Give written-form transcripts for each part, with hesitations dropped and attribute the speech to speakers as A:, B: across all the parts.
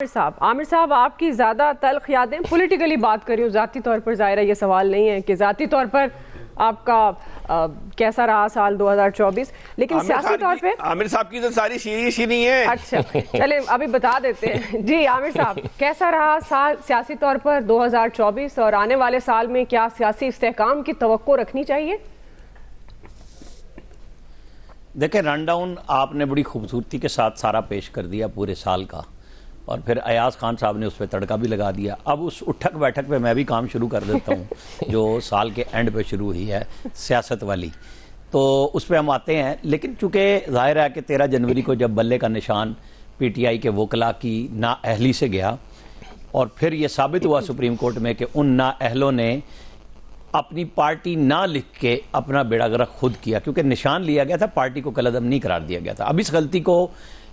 A: عامر صاحب آپ کی زیادہ تلخ یادیں پولیٹیکلی بات کر رہی ہوں، ذاتی طور پر ظاہر ہے یہ سوال نہیں ہے کہ ذاتی طور پر آپ کا کیسا رہا سال 2024 لیکن سیاسی طور پہ
B: عامر صاحب کی تو ساری سیریس ہی نہیں ہے۔
A: اچھا چلے ابھی بتا دیتے ہیں۔ جی عامر صاحب کیسا رہا سال سیاسی طور پر 2024 اور آنے والے سال میں کیا سیاسی استحکام کی توقع رکھنی چاہیے؟
C: دیکھیں رن ڈاؤن آپ نے بڑی خوبصورتی کے ساتھ سارا پیش کر دیا پورے سال کا، اور پھر ایاز خان صاحب نے اس پہ تڑکا بھی لگا دیا۔ اب اس اٹھک بیٹھک پہ میں بھی کام شروع کر دیتا ہوں جو سال کے اینڈ پہ شروع ہوئی ہے سیاست والی، تو اس پہ ہم آتے ہیں۔ لیکن چونکہ ظاہر ہے کہ 13 جنوری کو جب بلے کا نشان پی ٹی آئی کے وکلاء کی نااہلی سے گیا اور پھر یہ ثابت ہوا سپریم کورٹ میں کہ ان نااہلوں نے اپنی پارٹی نہ لکھ کے اپنا بیڑا غرق خود کیا، کیونکہ نشان لیا گیا تھا، پارٹی کو کالعدم نہیں قرار دیا گیا تھا۔ اب اس غلطی کو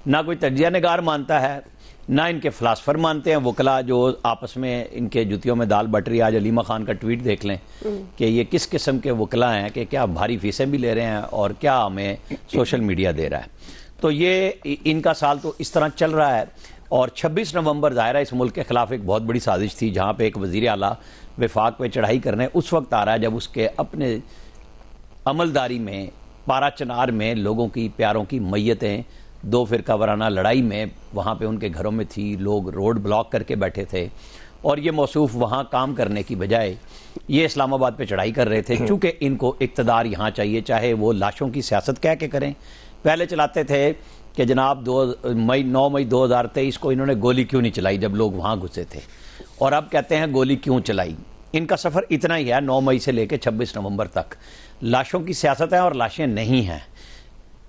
C: نہ کوئی تجزیہ نگار مانتا ہے، نہ ان کے فلاسفر مانتے ہیں وکلاء جو آپس میں ان کے جوتیوں میں دال بٹ رہی ہے۔ آج علیمہ خان کا ٹویٹ دیکھ لیں کہ یہ کس قسم کے وکلاء ہیں کہ کیا بھاری فیسیں بھی لے رہے ہیں اور کیا ہمیں سوشل میڈیا دے رہا ہے۔ تو یہ ان کا سال تو اس طرح چل رہا ہے، اور 26 نومبر ظاہرہ اس ملک کے خلاف ایک بہت بڑی سازش تھی جہاں پہ ایک وزیر اعلیٰ وفاق پہ چڑھائی کرنے اس وقت آ رہا ہے جب اس کے اپنے عملداری میں پارا چنار میں لوگوں کی پیاروں کی میتیں دو فرقہ وارانہ لڑائی میں وہاں پہ ان کے گھروں میں تھی، لوگ روڈ بلاک کر کے بیٹھے تھے، اور یہ موصوف وہاں کام کرنے کی بجائے یہ اسلام آباد پہ چڑھائی کر رہے تھے، چونکہ ان کو اقتدار یہاں چاہیے، چاہے وہ لاشوں کی سیاست کہہ کے کریں۔ پہلے چلاتے تھے کہ جناب 9 مئی 2023 کو انہوں نے گولی کیوں نہیں چلائی جب لوگ وہاں گھسے تھے، اور اب کہتے ہیں گولی کیوں چلائی۔ ان کا سفر اتنا ہی ہے 9 مئی سے لے کے 26 نومبر تک، لاشوں کی سیاست ہے اور لاشیں نہیں ہیں۔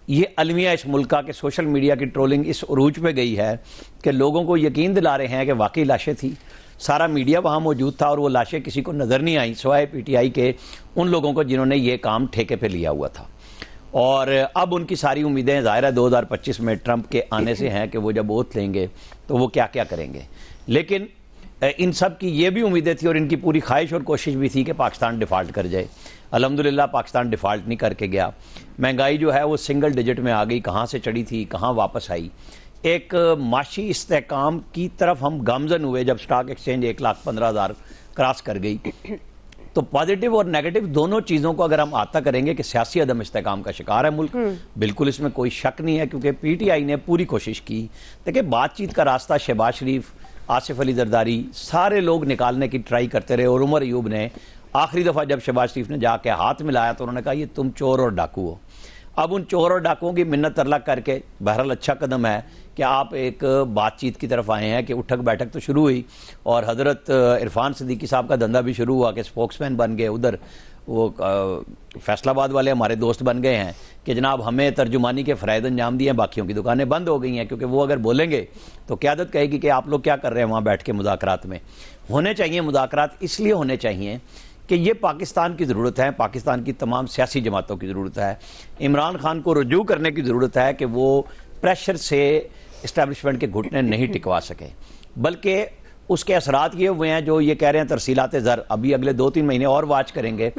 C: یہ المیہ اس ملک کا کہ سوشل میڈیا کی ٹرولنگ اس عروج پہ گئی ہے کہ لوگوں کو یقین دلا رہے ہیں کہ واقعی لاشیں تھیں، سارا میڈیا وہاں موجود تھا اور وہ لاشیں کسی کو نظر نہیں آئیں سوائے پی ٹی آئی کے ان لوگوں کو جنہوں نے یہ کام ٹھیکے پہ لیا ہوا تھا۔ اور اب ان کی ساری امیدیں ظاہرہ 2025 میں ٹرمپ کے آنے سے ہیں کہ وہ جب اوتھ لیں گے تو وہ کیا کیا کریں گے۔ لیکن ان سب کی یہ بھی امیدیں تھی اور ان کی پوری خواہش اور کوشش بھی تھی کہ پاکستان ڈیفالٹ کر جائے۔ الحمدللہ پاکستان ڈیفالٹ نہیں کر کے گیا، مہنگائی جو ہے وہ سنگل ڈیجٹ میں آ گئی، کہاں سے چڑھی تھی کہاں واپس آئی۔ ایک معاشی استحکام کی طرف ہم گامزن ہوئے جب سٹاک ایکسچینج 1,15,000 کراس کر گئی۔ تو پازیٹیو اور نیگیٹو دونوں چیزوں کو اگر ہم آتا کریں گے کہ سیاسی عدم استحکام کا شکار ہے ملک، بالکل اس میں کوئی شک نہیں ہے، کیونکہ پی ٹی آئی نے پوری کوشش کی۔ دیکھیں بات چیت کا راستہ شہباز شریف، آصف علی زرداری سارے لوگ نکالنے کی ٹرائی کرتے رہے، اور عمر ایوب نے آخری دفعہ جب شہباز شریف نے جا کے ہاتھ ملایا تو انہوں نے کہا یہ تم چور اور ڈاکو ہو۔ اب ان چور اور ڈاکوؤں کی منت ترلا کر کے بہرحال اچھا قدم ہے کہ آپ ایک بات چیت کی طرف آئے ہیں کہ اٹھک بیٹھک تو شروع ہوئی، اور حضرت عرفان صدیقی صاحب کا دھندا بھی شروع ہوا کہ سپوکس مین بن گئے، ادھر وہ فیصل آباد والے ہمارے دوست بن گئے ہیں کہ جناب ہمیں ترجمانی کے فرائض انجام دیے ہیں، باقیوں کی دکانیں بند ہو گئی ہیں، کیونکہ وہ اگر بولیں گے تو قیادت کہے گی کہ آپ لوگ کیا کر رہے ہیں وہاں بیٹھ کے مذاکرات میں۔ ہونے چاہیے مذاکرات، اس لیے ہونے چاہیے کہ یہ پاکستان کی ضرورت ہے، پاکستان کی تمام سیاسی جماعتوں کی ضرورت ہے۔ عمران خان کو رجوع کرنے کی ضرورت ہے کہ وہ پریشر سے اسٹیبلشمنٹ کے گھٹنے نہیں ٹکوا سکے، بلکہ اس کے اثرات یہ ہوئے ہیں جو یہ کہہ رہے ہیں ترسیلات زر ابھی اگلے 2-3 مہینے اور واچ کریں گے،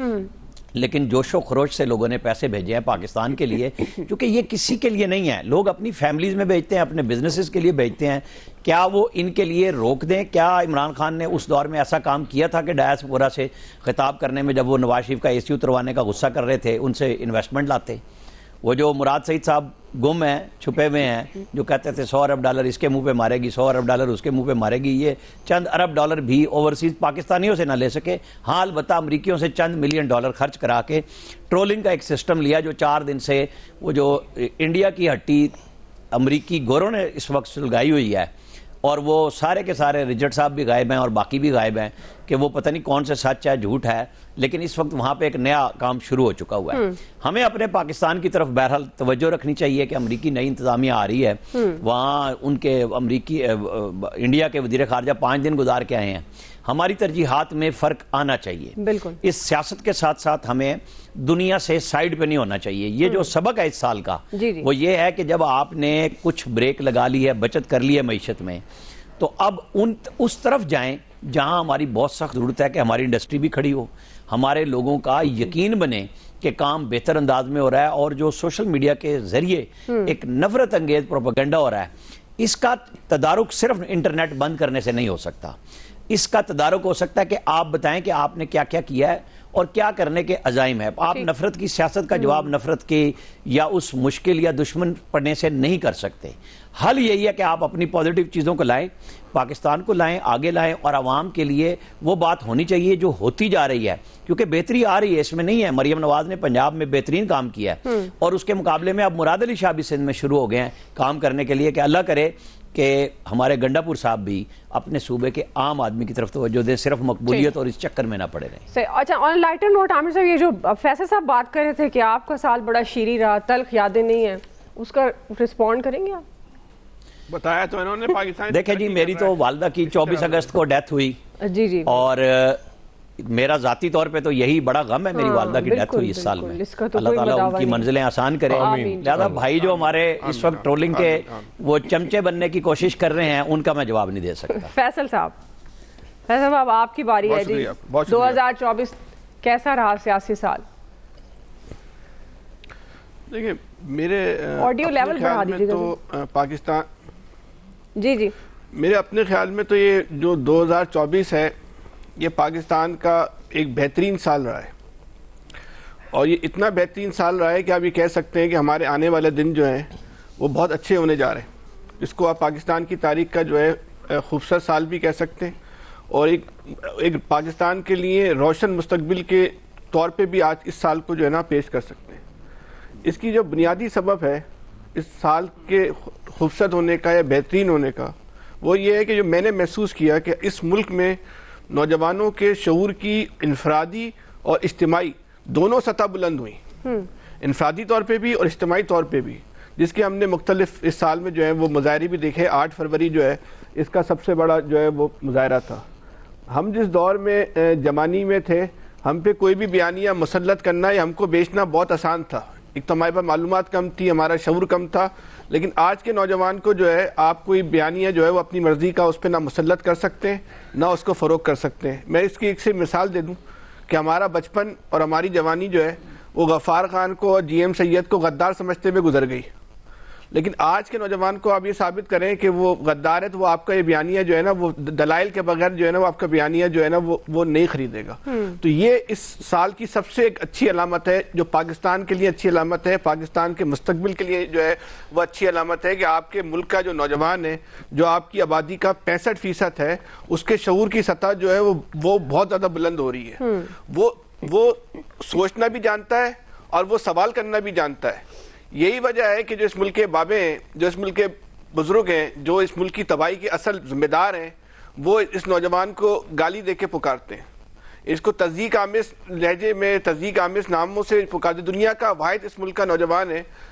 C: لیکن جوش و خروش سے لوگوں نے پیسے بھیجے ہیں پاکستان کے لیے، کیونکہ یہ کسی کے لیے نہیں ہے، لوگ اپنی فیملیز میں بھیجتے ہیں، اپنے بزنسز کے لیے بھیجتے ہیں۔ کیا وہ ان کے لیے روک دیں؟ کیا عمران خان نے اس دور میں ایسا کام کیا تھا کہ ڈائسپورا سے خطاب کرنے میں جب وہ نواز شریف کا اے سی اتروانے کا غصہ کر رہے تھے ان سے انویسٹمنٹ لاتے؟ وہ جو مراد سعید صاحب گم ہیں، چھپے ہوئے ہیں، جو کہتے تھے 100 ارب ڈالر اس کے منہ پہ مارے گی، 100 ارب ڈالر اس کے منہ پہ مارے گی، یہ چند ارب ڈالر بھی اوورسیز پاکستانیوں سے نہ لے سکے، ہاں البتہ امریکیوں سے چند ملین ڈالر خرچ کرا کے ٹرولنگ کا ایک سسٹم لیا جو 4 دن سے وہ جو انڈیا کی ہٹی امریکی گوروں نے اس وقت سلگائی ہوئی ہے، اور وہ سارے کے سارے رچرڈ صاحب بھی غائب ہیں اور باقی بھی غائب ہیں کہ وہ پتہ نہیں کون سے سچ ہے جھوٹ ہے، لیکن اس وقت وہاں پہ ایک نیا کام شروع ہو چکا ہوا ہے۔ ہمیں اپنے پاکستان کی طرف بہرحال توجہ رکھنی چاہیے کہ امریکی نئی انتظامیہ آ رہی ہے، وہاں ان کے انڈیا کے وزیر خارجہ 5 دن گزار کے آئے ہیں، ہماری ترجیحات میں فرق آنا چاہیے۔
A: بالکل
C: اس سیاست کے ساتھ ساتھ ہمیں دنیا سے سائیڈ پہ نہیں ہونا چاہیے۔ یہ جو سبق ہے اس سال کا وہ یہ ہے کہ جب آپ نے کچھ بریک لگا لی ہے، بچت کر لی ہے معیشت میں، تو اب اس طرف جائیں جہاں ہماری بہت سخت ضرورت ہے کہ ہماری انڈسٹری بھی کھڑی ہو، ہمارے لوگوں کا یقین بنے کہ کام بہتر انداز میں ہو رہا ہے، اور جو سوشل میڈیا کے ذریعے ایک نفرت انگیز پروپیگنڈا ہو رہا ہے اس کا تدارک صرف انٹرنیٹ بند کرنے سے نہیں ہو سکتا. اس کا تدارک ہو سکتا ہے کہ آپ بتائیں کہ آپ نے کیا کیا کیا ہے اور کیا کرنے کے عزائم ہے. آپ نفرت کی سیاست کا جواب نفرت کی یا اس مشکل یا دشمن پڑنے سے نہیں کر سکتے. حل یہی ہے کہ آپ اپنی پازیٹیو چیزوں کو لائیں, پاکستان کو لائیں, آگے لائیں, اور عوام کے لیے وہ بات ہونی چاہیے جو ہوتی جا رہی ہے, کیونکہ بہتری آ رہی ہے, اس میں نہیں ہے. مریم نواز نے پنجاب میں بہترین کام کیا ہے, اور اس کے مقابلے میں اب مراد علی شاہ بھی سندھ میں شروع ہو گئے ہیں کام کرنے کے لیے. کہ اللہ کرے کہ ہمارے گنڈا پور صاحب بھی اپنے صوبے کے عام آدمی کی طرف توجہ دیں, صرف مقبولیت اور اس چکر میں نہ پڑے رہیں.
A: اچھا, آن لائٹر نوٹ عامر صاحب, یہ جو فیصل صاحب بات کر رہے تھے کہ آپ کا سال بڑا شیریں رہا, تلخ یادیں نہیں ہیں, اس کا رسپونڈ کریں گے آپ؟
B: بتایا تو انہوں نے پاکستان.
C: دیکھیں جی, میری تو والدہ کی 24 اگست کو ڈیتھ ہوئی,
A: جی,
C: اور میرا ذاتی طور پہ تو یہی بڑا غم ہے, میری والدہ کی ڈیتھ ہوئی اس سال میں. اللہ تعالیٰ ان کی منزلیں آسان کرے. لہذا بھائی جو ہمارے اس وقت ٹرولنگ کے وہ چمچے بننے کی کوشش کر رہے ہیں, ان کا میں جواب نہیں دے سکتا.
A: فیصل صاحب آپ کی باری ہے جی. 2024 کیسا رہا سیاسی سال؟
B: دیکھیں, میرے
A: آڈیو لیول بڑھا دیجیے
B: تو پاکستان,
A: جی
B: میرے اپنے خیال میں تو یہ جو 2024 ہے یہ پاکستان کا ایک بہترین سال رہا ہے, اور یہ اتنا بہترین سال رہا ہے کہ آپ یہ کہہ سکتے ہیں کہ ہمارے آنے والے دن جو ہیں وہ بہت اچھے ہونے جا رہے ہیں, جس کو آپ پاکستان کی تاریخ کا جو ہے خوبصورت سال بھی کہہ سکتے ہیں, اور ایک پاکستان کے لیے روشن مستقبل کے طور پہ بھی آج اس سال کو جو ہے نا پیش کر سکتے ہیں. اس کی جو بنیادی سبب ہے اس سال کے خوبصورت ہونے کا یا بہترین ہونے کا, وہ یہ ہے کہ جو میں نے محسوس کیا کہ اس ملک میں نوجوانوں کے شعور کی انفرادی اور اجتماعی دونوں سطح بلند ہوئی, انفرادی طور پہ بھی اور اجتماعی طور پہ بھی, جس کے ہم نے مختلف اس سال میں جو ہے وہ مظاہرے بھی دیکھے. 8 فروری جو ہے اس کا سب سے بڑا جو ہے وہ مظاہرہ تھا. ہم جس دور میں جوانی میں تھے, ہم پہ کوئی بھی بیانیہ مسلط کرنا یا ہم کو بیچنا بہت آسان تھا. ایک تو ہمارے پاس معلومات کم تھی, ہمارا شعور کم تھا, لیکن آج کے نوجوان کو جو ہے آپ کوئی بیانیہ جو ہے وہ اپنی مرضی کا اس پہ نہ مسلط کر سکتے ہیں نہ اس کو فروغ کر سکتے ہیں. میں اس کی ایک سے مثال دے دوں کہ ہمارا بچپن اور ہماری جوانی جو ہے وہ غفار خان کو اور جی ایم سید کو غدار سمجھتے ہوئے گزر گئی, لیکن آج کے نوجوان کو آپ یہ ثابت کریں کہ وہ غدار ہے تو وہ آپ کا یہ بیانیہ جو ہے نا وہ دلائل کے بغیر جو ہے نا وہ آپ کا بیانیہ جو ہے نا وہ نہیں خریدے گا. تو یہ اس سال کی سب سے ایک اچھی علامت ہے, جو پاکستان کے لیے اچھی علامت ہے, پاکستان کے مستقبل کے لیے جو ہے وہ اچھی علامت ہے کہ آپ کے ملک کا جو نوجوان ہے, جو آپ کی آبادی کا 65% ہے, اس کے شعور کی سطح جو ہے وہ بہت زیادہ بلند ہو رہی ہے. وہ سوچنا بھی جانتا ہے اور وہ سوال کرنا بھی جانتا ہے. یہی وجہ ہے کہ جو اس ملک کے بابے ہیں, جو اس ملک کے بزرگ ہیں, جو اس ملک کی تباہی کے اصل ذمہ دار ہیں, وہ اس نوجوان کو گالی دے کے پکارتے ہیں, اس کو تصدیق آمیز لہجے میں تصدیق آمیز ناموں سے پکارتے. دنیا کا واحد اس ملک کا نوجوان ہے